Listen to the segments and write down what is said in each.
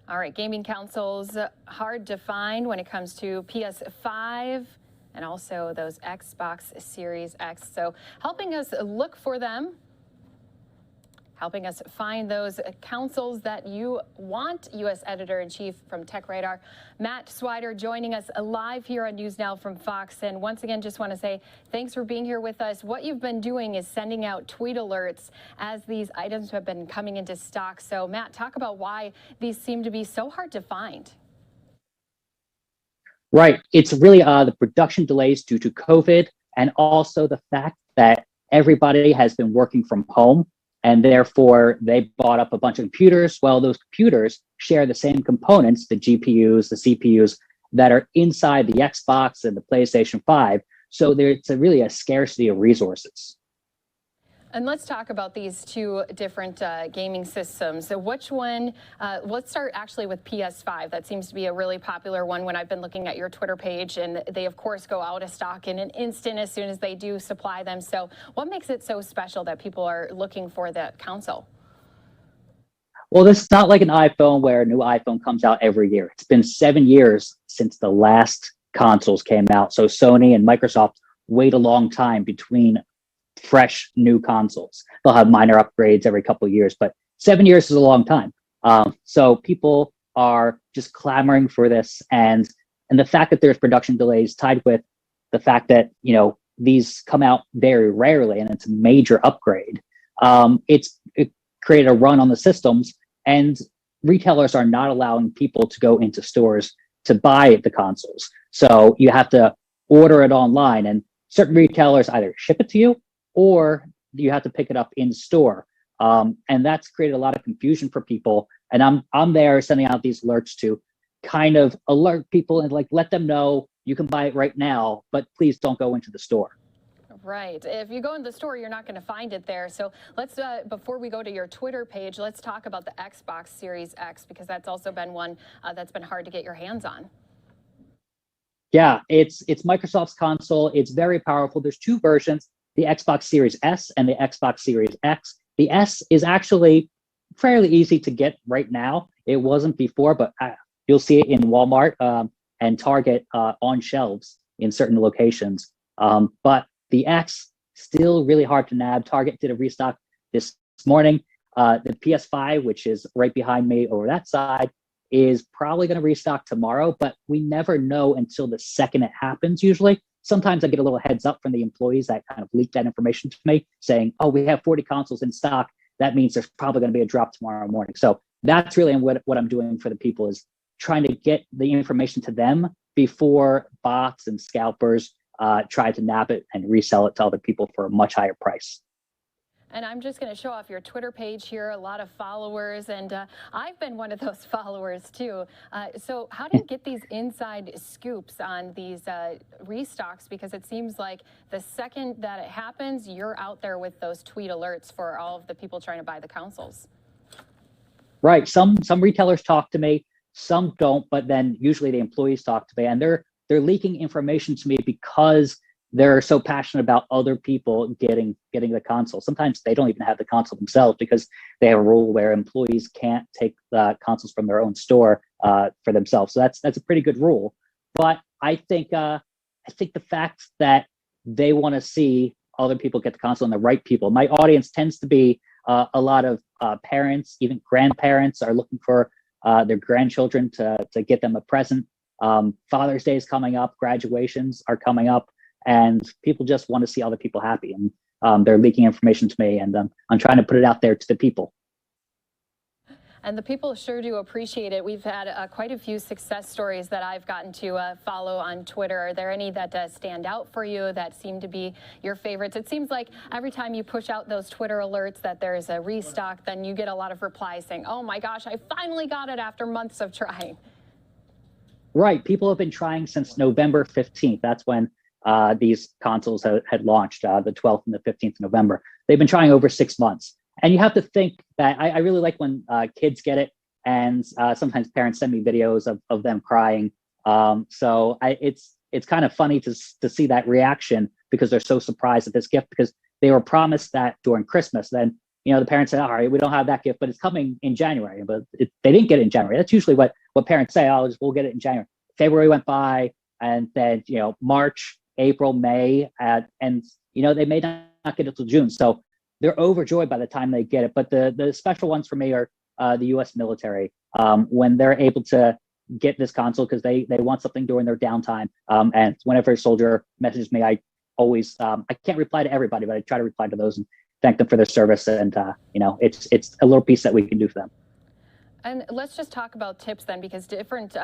All right, gaming consoles, hard to find when it comes to PS5 and also those Xbox Series X. So helping us look for them, helping us find those consoles that you want, U.S. Editor-in-Chief from TechRadar, Matt Swider, joining us live here on News Now from Fox. And once again, just want to say thanks for being here with us. What you've been doing is sending out tweet alerts as these items have been coming into stock. So, Matt, talk about why these seem to be so hard to find. Right. It's really the production delays due to COVID, and also the fact that everybody has been working from home, and therefore they bought up a bunch of computers. Well, those computers share the same components, the GPUs, the CPUs, that are inside the Xbox and the PlayStation 5. So there's really a scarcity of resources. And let's talk about these two different gaming systems. So which one, let's start actually with PS5. That seems to be a really popular one when I've been looking at your Twitter page, and they of course go out of stock in an instant as soon as they do supply them. So what makes it so special that people are looking for the console? Well, this is not like an iPhone where a new iPhone comes out every year. It's been 7 years since the last consoles came out. So Sony and Microsoft wait a long time between fresh new consoles. They'll have minor upgrades every couple of years, but 7 years is a long time. So people are just clamoring for this, and the fact that there's production delays tied with the fact that these come out very rarely and it's a major upgrade. It created a run on the systems, and retailers are not allowing people to go into stores to buy the consoles. So you have to order it online, and certain retailers either ship it to you or you have to pick it up in store. And that's created a lot of confusion for people. And I'm there sending out these alerts to kind of alert people and let them know you can buy it right now, but please don't go into the store. Right. If you go in the store, you're not going to find it there. So let's, before we go to your Twitter page, let's talk about the Xbox Series X, because that's also been one that's been hard to get your hands on. Yeah, it's Microsoft's console. It's very powerful. There's two versions, the Xbox Series S and the Xbox Series X. The S is actually fairly easy to get right now. It wasn't before, but you'll see it in Walmart and Target on shelves in certain locations. But the X, still really hard to nab. Target did a restock this morning. The PS5, which is right behind me over that side, is probably going to restock tomorrow, but we never know until the second it happens usually. Sometimes I get a little heads up from the employees that kind of leak that information to me saying, oh, we have 40 consoles in stock. That means there's probably going to be a drop tomorrow morning. So that's really what I'm doing for the people, is trying to get the information to them before bots and scalpers try to nab it and resell it to other people for a much higher price. And I'm just going to show off your Twitter page here, a lot of followers, and I've been one of those followers too. So how do you get these inside scoops on these restocks? Because it seems like the second that it happens, you're out there with those tweet alerts for all of the people trying to buy the consoles. Right. Some retailers talk to me, some don't, but then usually the employees talk to me, and they're leaking information to me because they're so passionate about other people getting the console. Sometimes they don't even have the console themselves because they have a rule where employees can't take the consoles from their own store for themselves. So that's a pretty good rule. But I think the fact that they want to see other people get the console, and the right people. My audience tends to be a lot of parents, even grandparents are looking for their grandchildren to get them a present. Father's Day is coming up, graduations are coming up, and people just want to see other people happy, and they're leaking information to me, and I'm trying to put it out there to the people. And the people sure do appreciate it. We've had quite a few success stories that I've gotten to follow on Twitter. Are there any that stand out for you that seem to be your favorites? It seems like every time you push out those Twitter alerts that there's a restock, then you get a lot of replies saying, oh my gosh, I finally got it after months of trying. Right. People have been trying since November 15th. That's when these consoles had launched, the 12th and the 15th of November. They've been trying over 6 months. And you have to think that I really like when kids get it, and sometimes parents send me videos of them crying. So it's kind of funny to see that reaction, because they're so surprised at this gift, because they were promised that during Christmas. Then the parents say, all right, we don't have that gift, but it's coming in January. But they didn't get it in January. That's usually what parents say. Oh, we'll get it in January. February went by, and then March, April, May, and they may not get it till June. So they're overjoyed by the time they get it. But the special ones for me are the U.S. military, when they're able to get this console because they want something during their downtime. And whenever a soldier messages me, I always I can't reply to everybody, but I try to reply to those and thank them for their service. And it's a little piece that we can do for them. And let's just talk about tips then, because different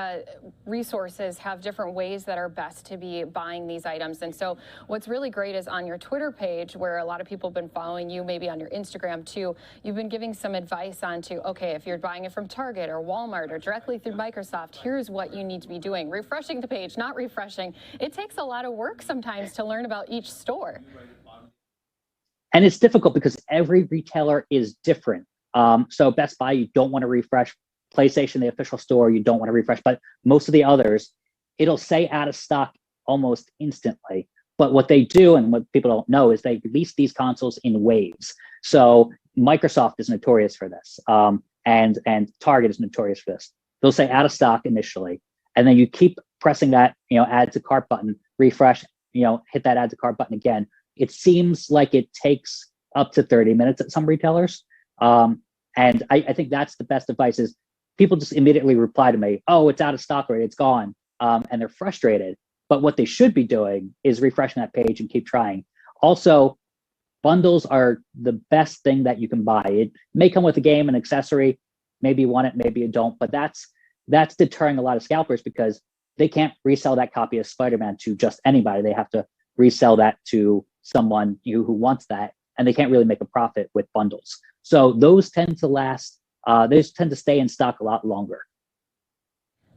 resources have different ways that are best to be buying these items. And so what's really great is on your Twitter page, where a lot of people have been following you, maybe on your Instagram too, you've been giving some advice on to, okay, if you're buying it from Target or Walmart or directly through Microsoft, here's what you need to be doing. Refreshing the page, not refreshing. It takes a lot of work sometimes to learn about each store. And it's difficult because every retailer is different. So Best Buy, you don't want to refresh. PlayStation, the official store, you don't want to refresh. But most of the others, it'll say out of stock almost instantly. But what they do, and what people don't know, is they release these consoles in waves. So Microsoft is notorious for this, and Target is notorious for this. They'll say out of stock initially, and then you keep pressing that add to cart button, refresh, hit that add to cart button again. It seems like it takes up to 30 minutes at some retailers. And I think that's the best advice is people just immediately reply to me, oh, it's out of stock already, it's gone. And they're frustrated. But what they should be doing is refreshing that page and keep trying. Also, bundles are the best thing that you can buy. It may come with a game, an accessory, maybe you want it, maybe you don't, but that's deterring a lot of scalpers because they can't resell that copy of Spider-Man to just anybody. They have to resell that to someone who wants that, and they can't really make a profit with bundles. So those tend to last, those tend to stay in stock a lot longer.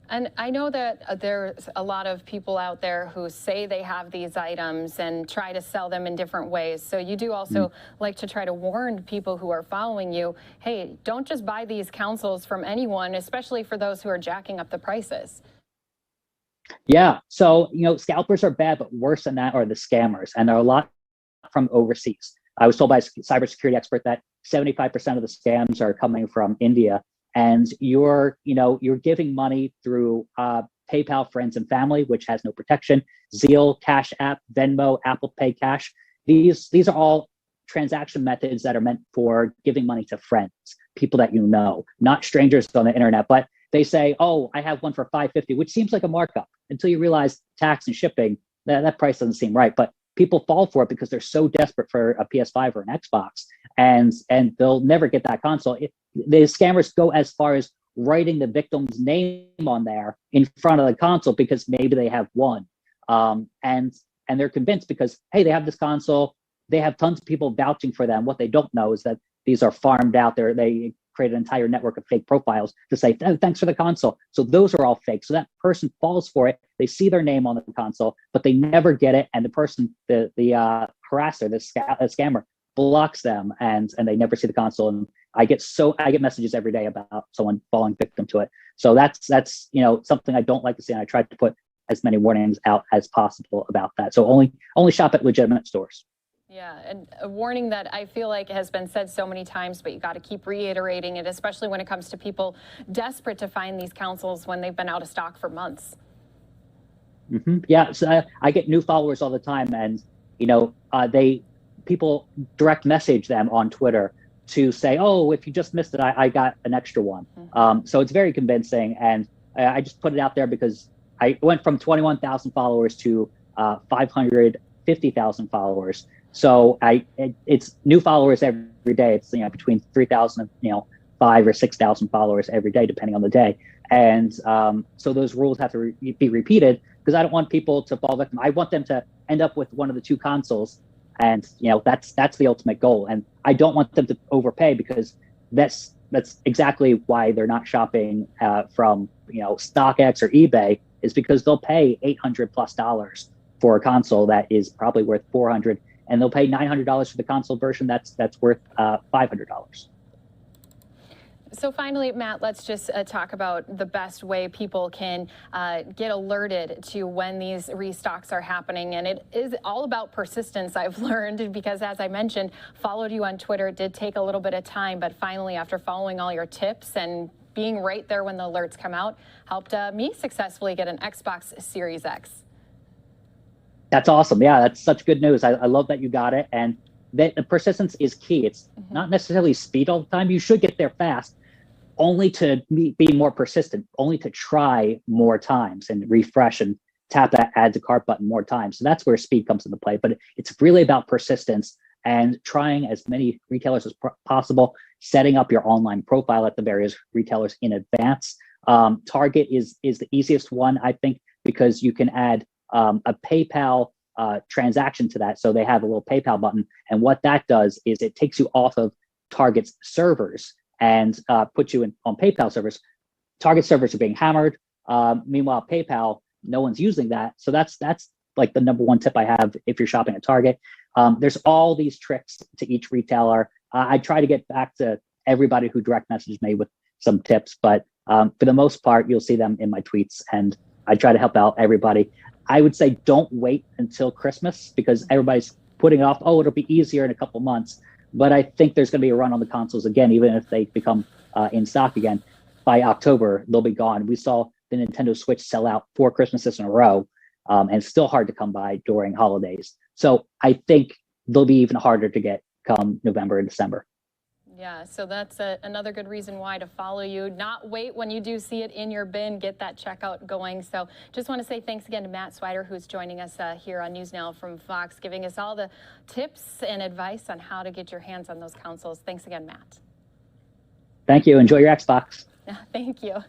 And I know that there's a lot of people out there who say they have these items and try to sell them in different ways. So you do also like to try to warn people who are following you, hey, don't just buy these consoles from anyone, especially for those who are jacking up the prices. Yeah, so scalpers are bad, but worse than that are the scammers, and there are a lot from overseas. I was told by a cybersecurity expert that 75% of the scams are coming from India, and you're giving money through PayPal, friends and family, which has no protection, Zeal, Cash App, Venmo, Apple Pay Cash. These are all transaction methods that are meant for giving money to friends, people that not strangers on the internet. But they say, oh, I have one for $5.50, which seems like a markup until you realize tax and shipping, that price doesn't seem right. But people fall for it because they're so desperate for a PS5 or an Xbox, and they'll never get that console. The scammers go as far as writing the victim's name on there in front of the console because maybe they have one, and they're convinced because, hey, they have this console, they have tons of people vouching for them. What they don't know is that these are farmed out there. They create an entire network of fake profiles to say, oh, thanks for the console. So those are all fake. So that person falls for it. They see their name on the console, but they never get it. And the person, the harasser, the scammer, blocks them, and they never see the console. And I get messages every day about someone falling victim to it. So that's something I don't like to see. And I try to put as many warnings out as possible about that. So only shop at legitimate stores. Yeah, and a warning that I feel like has been said so many times, but you got to keep reiterating it, especially when it comes to people desperate to find these consoles when they've been out of stock for months. Yeah, so I get new followers all the time, and people direct message them on Twitter to say, oh, if you just missed it, I got an extra one. So it's very convincing, and I just put it out there because I went from 21,000 followers to 550,000 followers. So it's new followers every day. It's between 3,000 and 5,000 or 6,000 followers every day, depending on the day. And so those rules have to be repeated because I don't want people to fall victim. I want them to end up with one of the two consoles, and that's the ultimate goal. And I don't want them to overpay because that's exactly why they're not shopping from StockX or eBay, is because they'll pay $800+ for a console that is probably worth $400. And they'll pay $900 for the console version that's worth $500. So finally, Matt, let's just talk about the best way people can get alerted to when these restocks are happening. And it is all about persistence, I've learned, because as I mentioned, followed you on Twitter. It did take a little bit of time, but finally, after following all your tips and being right there when the alerts come out, helped me successfully get an Xbox Series X. That's awesome. Yeah, that's such good news. I love that you got it. And that the persistence is key. It's not necessarily speed all the time. You should get there fast, only to be more persistent, only to try more times and refresh and tap that add to cart button more times. So that's where speed comes into play. But it's really about persistence and trying as many retailers as possible, setting up your online profile at the various retailers in advance. Target is the easiest one, I think, because you can add a PayPal transaction to that. So they have a little PayPal button. And what that does is it takes you off of Target's servers and puts you on PayPal servers. Target servers are being hammered. Meanwhile, PayPal, no one's using that. So that's like the number one tip I have if you're shopping at Target. There's all these tricks to each retailer. I try to get back to everybody who direct messaged me with some tips, but for the most part, you'll see them in my tweets, and I try to help out everybody. I would say don't wait until Christmas because everybody's putting off, oh, it'll be easier in a couple months. But I think there's going to be a run on the consoles again, even if they become in stock again. By October, they'll be gone. We saw the Nintendo Switch sell out 4 Christmases in a row, and it's still hard to come by during holidays. So I think they'll be even harder to get come November and December. Yeah, so that's another good reason why to follow you. Not wait when you do see it in your bin, get that checkout going. So just want to say thanks again to Matt Swider, who's joining us here on News Now from Fox, giving us all the tips and advice on how to get your hands on those consoles. Thanks again, Matt. Thank you. Enjoy your Xbox. Thank you.